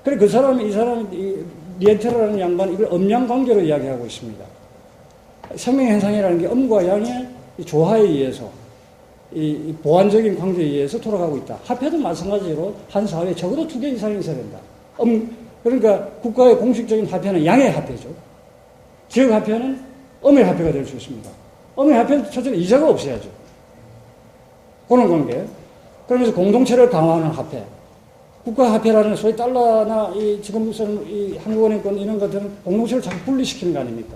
그래 이 사람이 리엔테르라는 양반이 이걸 음양관계로 이야기하고 있습니다. 생명현상이라는 게 음과 양의 조화에 의해서 이 보완적인 관계에 의해서 돌아가고 있다. 화폐도 마찬가지로 한 사회에 적어도 2개 이상이 있어야 된다. 그러니까 국가의 공식적인 화폐는 양의 화폐죠. 지역 화폐는 음의 화폐가 될 수 있습니다. 음의 화폐는 첫째는 이자가 없어야죠. 그런 관계. 그러면서 공동체를 강화하는 화폐. 국가 화폐라는 소위 달러나 지금 쓰는 이 한국은행권 이런 것들은 공동체를 자꾸 분리시키는 거 아닙니까?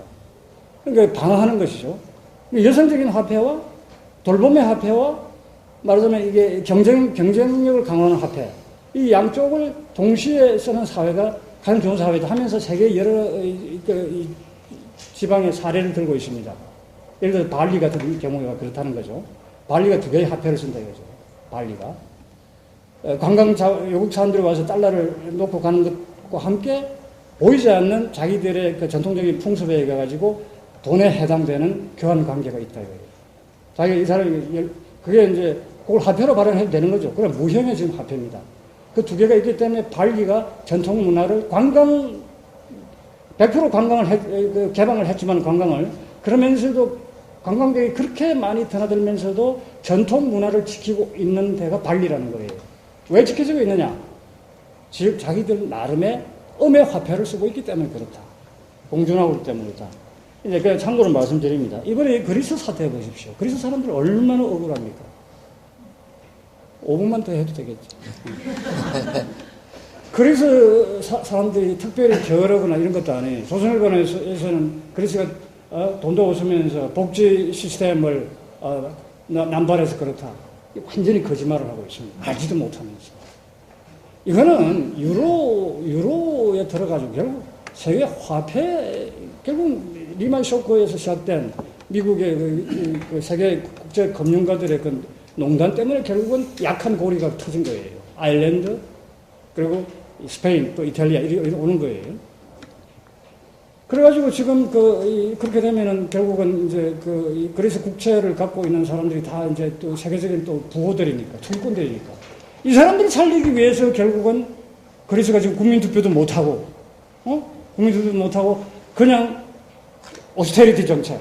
그러니까 방어하는 것이죠. 여성적인 화폐와 돌봄의 화폐와 말하자면 이게 경쟁력을 강화하는 화폐. 이 양쪽을 동시에 쓰는 사회가 가장 좋은 사회다 하면서 세계 여러 지방의 사례를 들고 있습니다. 예를 들어 발리 같은 경우가 그렇다는 거죠. 발리가 2개의 화폐를 쓴다 이거죠. 발리가. 외국 사람들이 와서 달러를 놓고 가는 것과 함께 보이지 않는 자기들의 그 전통적인 풍습에 의해 가지고 돈에 해당되는 교환 관계가 있다 이거예요. 자기 이 사람이 그게 이제 그걸 화폐로 발행해도 되는 거죠. 그럼 무형의 지금 화폐입니다. 그 2개가 있기 때문에 발리가 전통 문화를 100% 관광을 개방을 했지만 그러면서도 관광객이 그렇게 많이 드나들면서도 전통 문화를 지키고 있는 데가 발리라는 거예요. 왜 지켜지고 있느냐? 즉 자기들 나름의 음의 화폐를 쓰고 있기 때문에 그렇다. 공존하고 있기 때문에 그렇다. 이제 그냥 참고로 말씀드립니다. 이번에 그리스 사태 보십시오. 그리스 사람들 얼마나 억울합니까? 5분만 더 해도 되겠죠. 그리스 사람들이 특별히 게으르거나 이런 것도 아니에요. 조선일보에서는 그리스가 돈도 없으면서 복지 시스템을 남발해서 그렇다. 완전히 거짓말을 하고 있습니다. 알지도 못하면서. 이거는 유로에 들어가지고 결국 세계 화폐, 결국 리만 쇼크에서 시작된 미국의 그 세계 국제 금융가들의 그 농단 때문에 결국은 약한 고리가 터진 거예요. 아일랜드, 그리고 스페인, 또 이탈리아, 이렇게 오는 거예요. 그래가지고 지금 그렇게 되면은 결국은 이제 그리스 국채를 갖고 있는 사람들이 다 이제 또 세계적인 또 부호들이니까, 투기꾼들이니까. 이 사람들을 살리기 위해서 결국은 그리스가 지금 국민투표도 못하고, 국민투표도 못하고, 그냥 오스테리티 정책.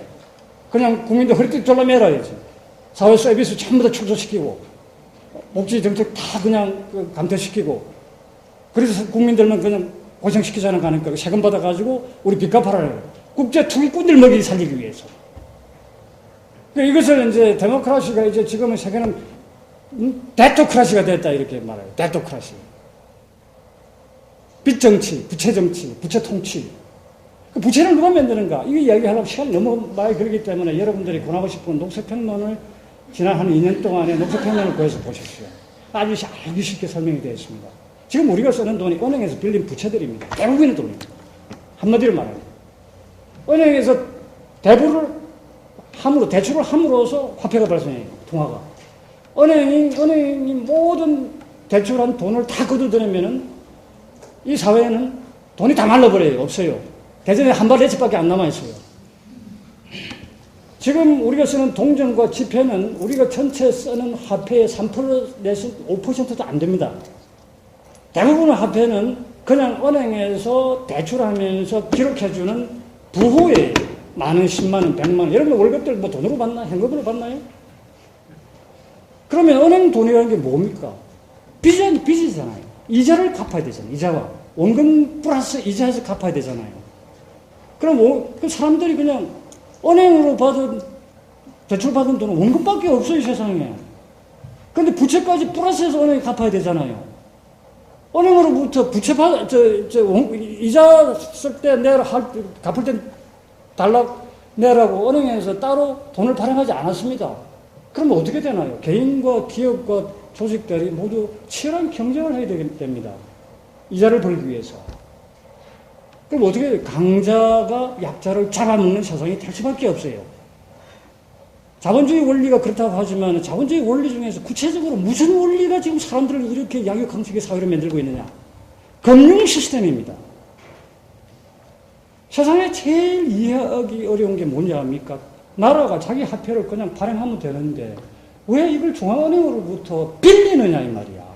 그냥 국민들 허리띠 졸라매라야지. 사회 서비스 전부 다 축소시키고, 복지 정책 다 그냥 감퇴시키고, 그래서 국민들만 그냥 고생시키자는 거니까 세금 받아가지고 우리 빚 갚아라요. 국제 투기꾼들 먹이 살리기 위해서. 이것을 이제 데모크라시가 이제 지금은 세계는 데토크라시가 됐다 이렇게 말해요. 데토크라시. 빚정치, 부채정치, 부채통치. 그 부채를 누가 만드는가? 이거 이야기하려면 시간이 너무 많이 걸리기 때문에 여러분들이 권하고 싶은 녹색평론을 지난 한 2년 동안에 녹색평론을 구해서 보십시오. 아주 알기 쉽게 설명이 되어 있습니다. 지금 우리가 쓰는 돈이 은행에서 빌린 부채들입니다. 대부분의 돈입니다. 한마디로 말하면. 은행에서 대출을 함으로써 화폐가 발생해요. 통화가. 은행이 모든 대출한 돈을 다 거두들이면은 이 사회에는 돈이 다 말라버려요. 없어요. 대전에 한 발 레집밖에 안 남아있어요. 지금 우리가 쓰는 동전과 지폐는 우리가 전체 쓰는 화폐의 3% 내지 5%도 안 됩니다. 대부분의 화폐는 그냥 은행에서 대출하면서 기록해주는 부호예요. 만원, 10만원, 100만원. 여러분 월급들 뭐 돈으로 받나? 현금으로 받나요? 그러면 은행 돈이라는 게 뭡니까? 빚이잖아요. 이자를 갚아야 되잖아요. 이자와. 원금 플러스 이자에서 갚아야 되잖아요. 그럼 그 사람들이 그냥 은행으로 대출받은 돈은 원금밖에 없어요, 세상에. 그런데 부채까지 플러스해서 은행이 갚아야 되잖아요. 은행으로부터 이자 쓸 때 갚을 때 내라고 은행에서 따로 돈을 발행하지 않았습니다. 그럼 어떻게 되나요? 개인과 기업과 조직들이 모두 치열한 경쟁을 해야 됩니다. 이자를 벌기 위해서. 그럼 어떻게 해요? 강자가 약자를 잡아먹는 세상이 될 수밖에 없어요. 자본주의 원리가 그렇다고 하지만 자본주의 원리 중에서 구체적으로 무슨 원리가 지금 사람들을 이렇게 양육강식의 사회를 만들고 있느냐? 금융 시스템입니다. 세상에 제일 이해하기 어려운 게 뭔지 압니까? 나라가 자기 화폐를 그냥 발행하면 되는데 왜 이걸 중앙은행으로부터 빌리느냐 이 말이야.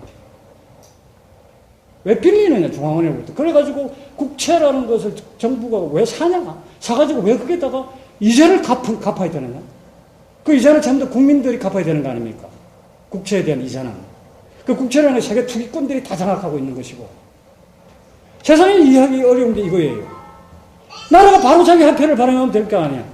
왜 빌리느냐, 중앙은행으로부터. 그래가지고 국채라는 것을 정부가 왜 사냐가? 사가지고 왜 거기다가 이자를 갚아야 되느냐? 그 이자는 전부 국민들이 갚아야 되는 거 아닙니까? 국채에 대한 이자는. 그 국채라는 건 세계 투기꾼들이 다 장악하고 있는 것이고. 세상에 이해하기 어려운 게 이거예요. 나라가 바로 자기 화폐를 발행하면 될 거 아니야.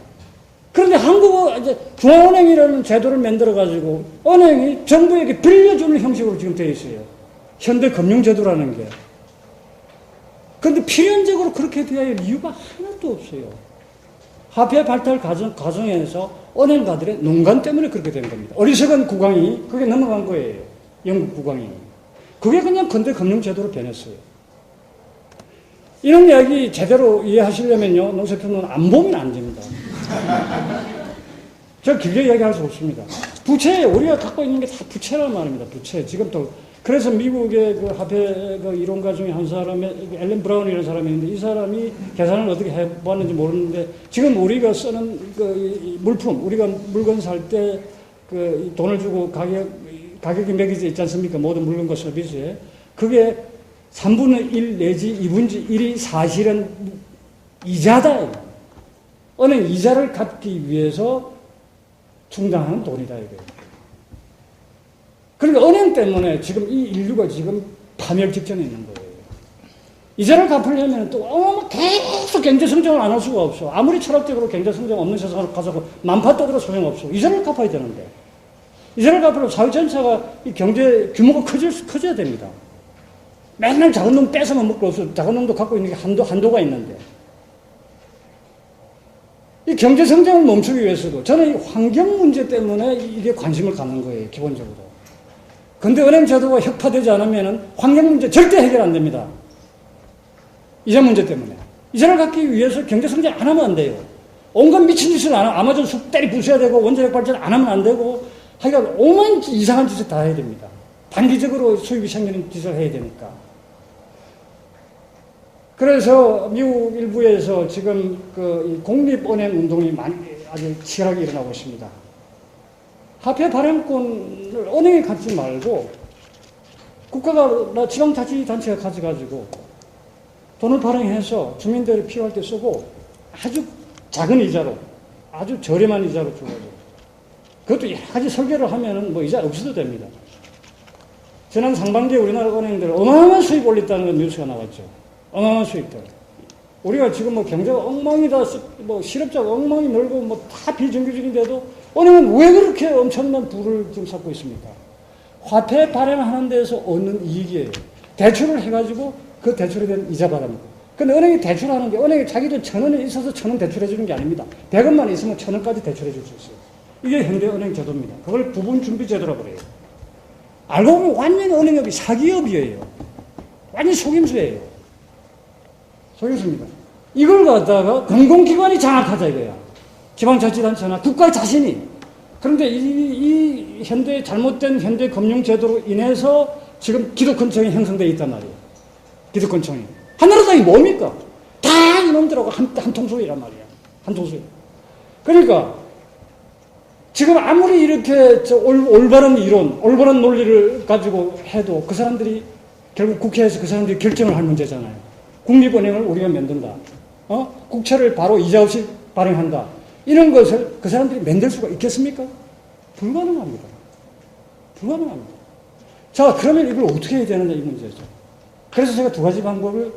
그런데 한국은 이제 중앙은행이라는 제도를 만들어가지고 은행이 정부에게 빌려주는 형식으로 지금 되어 있어요. 현대 금융제도라는 게. 그런데 필연적으로 그렇게 되어야 할 이유가 하나도 없어요. 화폐 발달 과정에서 은행가들의 농간 때문에 그렇게 된 겁니다. 어리석은 국왕이 그게 넘어간 거예요. 영국 국왕이. 그게 그냥 근대 금융제도로 변했어요. 이런 이야기 제대로 이해하시려면요, 농세편은 안 보면 안 됩니다. 제가 길게 이야기할 수 없습니다. 부채, 우리가 갖고 있는 게 다 부채란 말입니다. 부채. 지금 또, 그래서 미국의 그 화폐 그 이론가 중에 한 사람이, 앨런 브라운이라는 사람이 있는데, 이 사람이 계산을 어떻게 해보았는지 모르는데, 지금 우리가 쓰는 그 물품, 우리가 물건 살 때 그 돈을 주고 가격이 매겨져 있지 않습니까? 모든 물건과 서비스에. 그게 3분의 1 내지 2분의 1이 사실은 이자다. 은행 이자를 갚기 위해서 충당하는 돈이다. 이거예요. 그러니까 은행 때문에 지금 이 인류가 지금 파멸 직전에 있는 거예요. 이자를 갚으려면 또 계속 경제 성장을 안 할 수가 없어. 아무리 철학적으로 경제 성장 없는 세상으로 가서 만파 떠들어 소용없어. 이자를 갚아야 되는데. 이자를 갚으려면 사회 전체가 이 경제 규모가 커져야 됩니다. 맨날 작은 놈 뺏어만 먹고 없어. 작은 놈도 갖고 있는 게 한도가 있는데. 이 경제 성장을 멈추기 위해서도 저는 이 환경 문제 때문에 이게 관심을 갖는 거예요, 기본적으로. 근데 은행 제도가 혁파되지 않으면 환경 문제 절대 해결 안 됩니다. 이자 문제 때문에. 이자를 갚기 위해서 경제 성장 안 하면 안 돼요. 온갖 미친 짓을 안 하면 아마존 숲 때리 부숴야 되고 원자력 발전 안 하면 안 되고 하여간 오만 이상한 짓을 다 해야 됩니다. 단기적으로 수입이 생기는 짓을 해야 되니까. 그래서 미국 일부에서 지금 그 공립은행 운동이 아주 치열하게 일어나고 있습니다. 화폐 발행권을 은행에 갖지 말고 국가가 지방자치단체가 가져가지고 돈을 발행해서 주민들이 필요할 때 쓰고 아주 작은 이자로 아주 저렴한 이자로 주어져. 그것도 여러 가지 설계를 하면은 뭐 이자 없어도 됩니다. 지난 상반기에 우리나라 은행들 어마어마한 수입 올렸다는 건 뉴스가 나왔죠. 어마어마한 수입들. 우리가 지금 뭐 경제가 엉망이다, 뭐 실업자가 엉망이 늘고 뭐 다 비정규직인데도 은행은 왜 그렇게 엄청난 부를 지금 쌓고 있습니까? 화폐 발행하는 데에서 얻는 이익이에요. 대출을 해가지고 그 대출에 대한 이자 받습니다. 근데 은행이 대출하는 게 은행에 자기 돈 1,000원이 있어서 1,000원 대출해 주는 게 아닙니다. 100원만 있으면 1,000원까지 대출해 줄 수 있어요. 이게 현대은행 제도입니다. 그걸 부분준비제도라고 그래요. 알고 보면 완전히 은행업이 사기업이에요. 완전히 속임수예요. 속임수입니다. 이걸 갖다가 공공기관이 장악하자 이거야. 지방자치단체나 국가 자신이. 그런데 이 현대 잘못된 현대 금융제도로 인해서 지금 기득권층이 형성되어 있단 말이에요. 기득권층이. 한나라당이 뭡니까? 다 이놈들하고 한 통속이란 말이야. 한 통속. 그러니까 지금 아무리 이렇게 올바른 이론, 올바른 논리를 가지고 해도 그 사람들이 결국 국회에서 그 사람들이 결정을 할 문제잖아요. 국립은행을 우리가 만든다. 국채를 바로 이자 없이 발행한다. 이런 것을 그 사람들이 만들 수가 있겠습니까? 불가능합니다. 불가능합니다. 자, 그러면 이걸 어떻게 해야 되느냐 이 문제죠. 그래서 제가 두 가지 방법을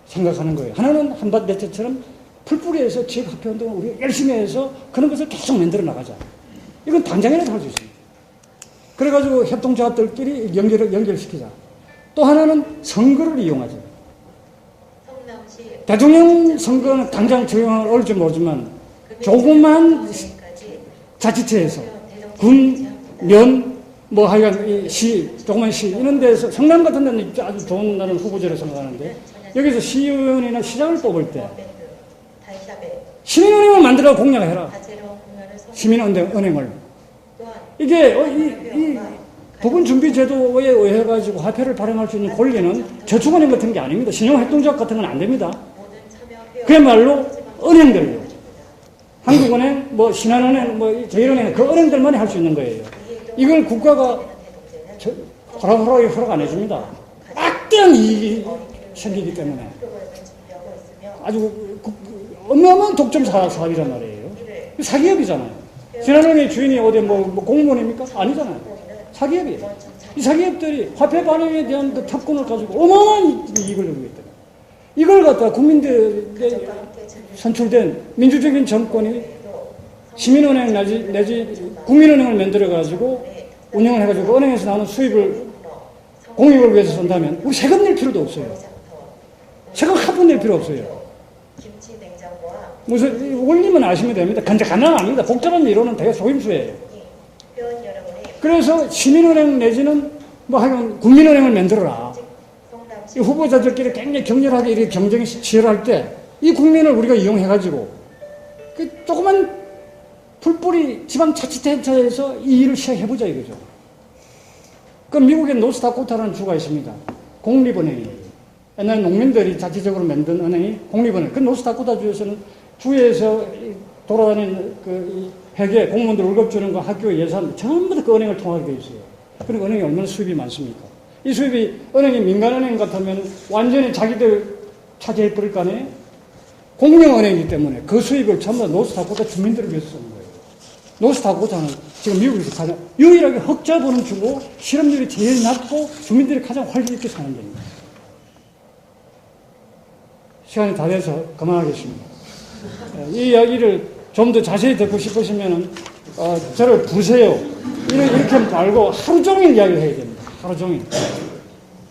생각하는 거예요. 하나는 한밭대책처럼 풀뿌리에서 지역화폐운동을 우리가 열심히 해서 그런 것을 계속 만들어 나가자. 이건 당장이라도 할 수 있습니다. 그래가지고 협동조합들끼리 연결시키자. 또 하나는 선거를 이용하자. 대통령 선거는 당장 적용을 어울지 모르지만 조그만 자치체에서 군, 면, 뭐 하여간 이 시, 조그만 시 이런 데서 성남 같은 데는 아주 좋은 나는 후보자를 생각하는데 여기서 시의원이나 시장을 뽑을 때 시민은행을 만들어 공략해라. 시민은행을. 이게 이 부분준비제도에 의해 가지고 화폐를 발행할 수 있는 권리는 저축은행 같은 게 아닙니다. 신용협동조합 같은 건 안 됩니다. 그야말로 은행들요. 한국은행, 뭐 신한은행, 뭐 제일은행 그 은행들만이 할 수 있는 거예요. 이걸 국가가 허락 안 해줍니다. 막 막대한 이익이 생기기 때문에 아주 어마어마한 독점 사업이란 말이에요. 사기업이잖아요. 신한은행 주인이 어디 뭐 공무원입니까? 아니잖아요. 사기업이에요. 이 사기업들이 화폐 발행에 대한 그 특권을 가지고 어마어마한 이익을 누리기 때문에 이걸 갖다 국민들에게 선출된 민주적인 정권이 시민은행 내지 국민은행을 만들어가지고 운영을 해가지고 은행에서 나오는 수입을 공익을 위해서 쓴다면 우리 세금 낼 필요도 없어요. 세금 한 푼 낼 필요 없어요. 무슨 원리만 아시면 됩니다. 간단합니다. 복잡한 이론은 되게 속임수예요. 그래서 시민은행 내지는 뭐 하여간 국민은행을 만들어라. 이 후보자들끼리 굉장히 격렬하게 이렇게 경쟁이 치열할 때 이 국민을 우리가 이용해가지고 그 조그만 풀뿌리 지방자치단체에서 이 일을 시작해보자 이거죠. 그 미국에 노스다코타라는 주가 있습니다. 공립은행이에요. 옛날에 농민들이 자체적으로 만든 은행이 공립은행. 그 노스다코타 주에서는 주에서 돌아다니는 그 회계 공무원들 월급 주는 거 학교 예산 전부 다 그 은행을 통하게 돼 있어요. 그리고 은행이 얼마나 수입이 많습니까? 이 수입이 은행이 민간은행 같으면 완전히 자기들 차지해 버릴 거 아니에요? 공영은행이기 때문에 그 수입을 전부 다 노스다코타 주민들을 위해서 쓰는 거예요. 노스다코타는 지금 미국에서 가장 유일하게 흑자 버는 주고 실업률이 제일 낮고 주민들이 가장 활기 있게 사는 데입니다. 시간이 다 돼서 그만하겠습니다. 이 이야기를 좀 더 자세히 듣고 싶으시면 저를 부르세요. 이렇게 말고 하루 종일 이야기를 해야 됩니다. 하루 종일.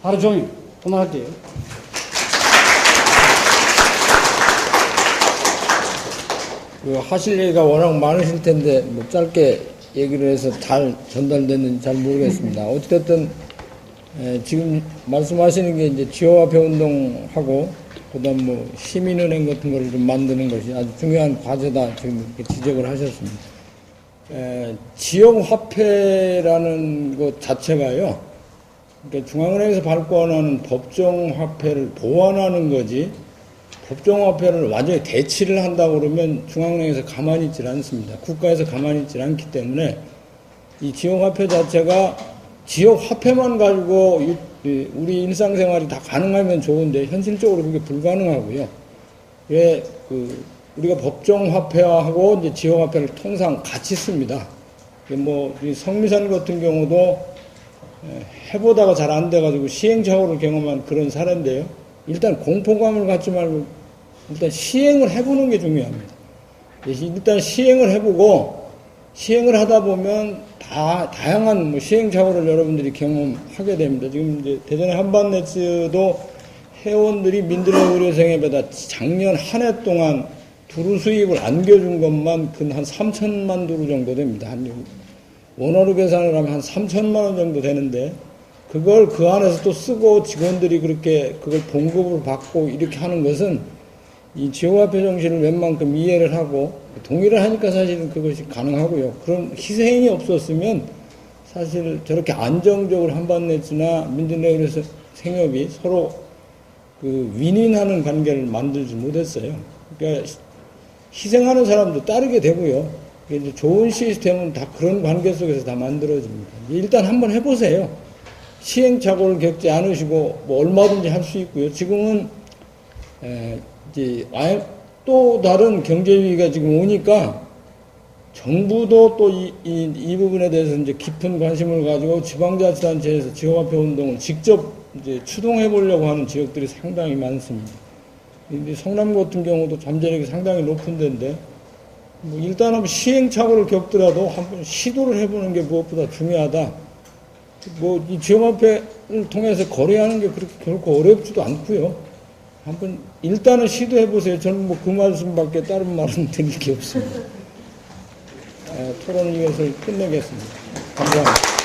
하루 종일. 그만할게요. 하실 얘기가 워낙 많으실 텐데 뭐 짧게 얘기를 해서 잘 전달됐는지 잘 모르겠습니다. 어쨌든 지금 말씀하시는 게 이제 지역화폐 운동하고 그다음 뭐 시민은행 같은 거를 좀 만드는 것이 아주 중요한 과제다 지금 이렇게 지적을 하셨습니다. 지역화폐라는 것 자체가요. 그러니까 중앙은행에서 발권하는 법정화폐를 보완하는 거지. 법정화폐를 완전히 대치를 한다고 그러면 중앙은행에서 가만히 있질 않습니다. 국가에서 가만히 있질 않기 때문에 이 지역화폐 자체가 지역화폐만 가지고 우리 일상생활이 다 가능하면 좋은데 현실적으로 그게 불가능하고요. 왜 우리가 법정화폐하고 이제 지역화폐를 통상 같이 씁니다. 뭐 성미산 같은 경우도 해보다가 잘 안 돼가지고 시행착오를 경험한 그런 사례인데요. 일단 공포감을 갖지 말고 일단 시행을 해보는 게 중요합니다. 일단 시행을 해보고 시행을 하다 보면 다양한 뭐 시행착오를 여러분들이 경험하게 됩니다. 지금 이제 대전의 한반네츠도 회원들이 민들레 의료생협에다 작년 한 해 동안 두루 수입을 안겨준 것만 한 3천만 두루 정도 됩니다. 원화로 계산을 하면 한 3천만 원 정도 되는데 그걸 그 안에서 또 쓰고 직원들이 그렇게 그걸 봉급을 받고 이렇게 하는 것은 이 지역화폐 정신을 웬만큼 이해를 하고 동의를 하니까 사실은 그것이 가능하고요. 그런 희생이 없었으면 사실 저렇게 안정적으로 한반네츠나 민들레 의료생협이 서로 윈윈하는 관계를 만들지 못했어요. 그러니까 희생하는 사람도 따르게 되고요. 이제 좋은 시스템은 다 그런 관계 속에서 다 만들어집니다. 일단 한번 해보세요. 시행착오를 겪지 않으시고 뭐 얼마든지 할 수 있고요. 지금은 이제 또 다른 경제 위기가 지금 오니까 정부도 또 이 부분에 대해서 이제 깊은 관심을 가지고 지방자치단체에서 지역화폐 운동을 직접 이제 추동해 보려고 하는 지역들이 상당히 많습니다. 근데 성남 같은 경우도 잠재력이 상당히 높은 데인데 뭐 일단은 시행착오를 겪더라도 한번 시도를 해보는 게 무엇보다 중요하다. 뭐 이 지역화폐를 통해서 거래하는 게 그렇게 결코 어렵지도 않고요. 한번 일단은 시도해보세요. 저는 뭐 그 말씀밖에 다른 말은 드릴 게 없습니다. 토론을 위해서 끝내겠습니다. 감사합니다.